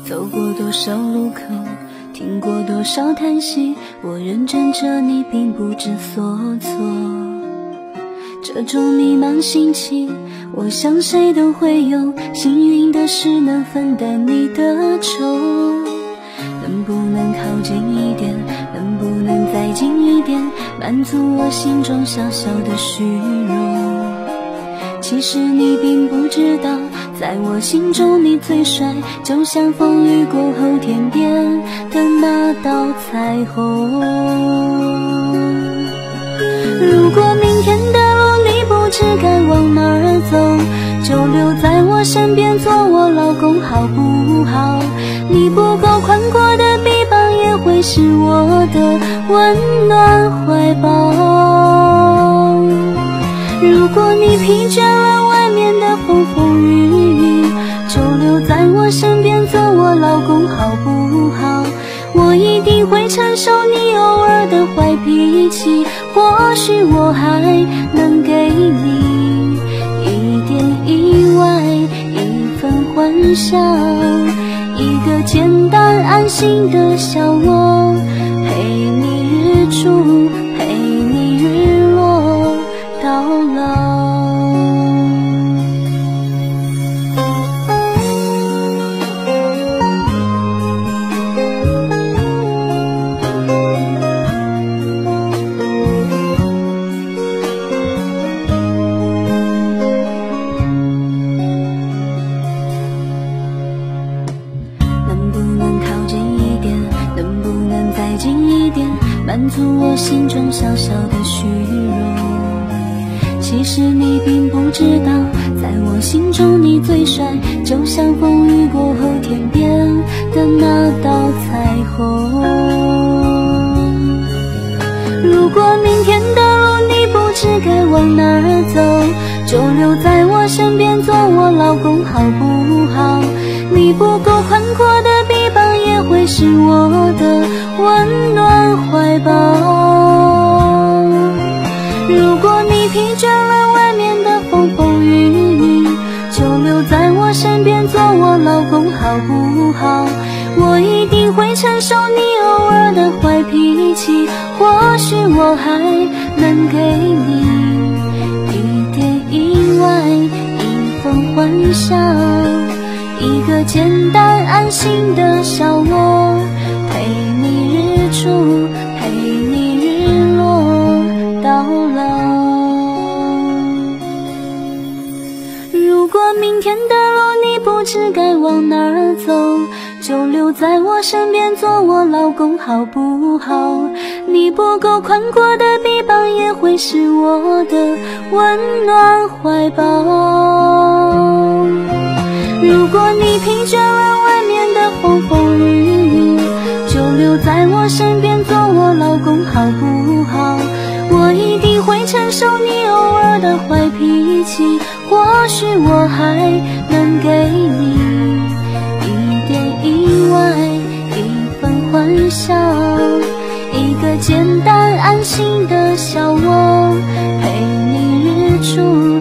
走过多少路口，听过多少叹息，我认真着你并不知所措。这种迷茫心情，我想谁都会有，幸运的是能分担你的愁。能不能靠近一点，能不能再近一点，满足我心中小小的虚荣。其实你并不知道，在我心中你最帅，就像风雨过后天边的那道彩虹。如果明天的路你不知该往哪儿走，就留在我身边做我老公好不好？你不够宽阔的臂膀也会是我的温暖怀抱。如果你疲倦了外面的风风雨雨，就留在我身边做我老公好不好？我一定会承受你偶尔的坏脾气，或许我还能给你一点意外，一份幻想，一个简单安心的小窝，陪你日出，陪你日落到老。满足我心中小小的虚荣。其实你并不知道，在我心中你最帅，就像风雨过后天边的那道彩虹。如果明天的路你不知该往哪儿走，就留在我身边做我老公好不好？你不够宽阔的臂膀也会是我的温暖怀抱。如果你疲倦了外面的风风雨雨，就留在我身边做我老公好不好？我一定会承受你偶尔的坏脾气，或许我还能给你一点意外，一份幻想，一个简单安心的小窝，陪你日出，陪你日落到老。如果明天的路你不知该往哪儿走，就留在我身边做我老公好不好？你不够宽阔的臂膀也会是我的温暖怀抱。如果你疲倦了外面的风风雨雨，就留在我身边做我老公好不好？我一定会承受你偶尔的坏脾气，或许我还能给你一点意外，一份幻想，一个简单安心的小窝，陪你日出。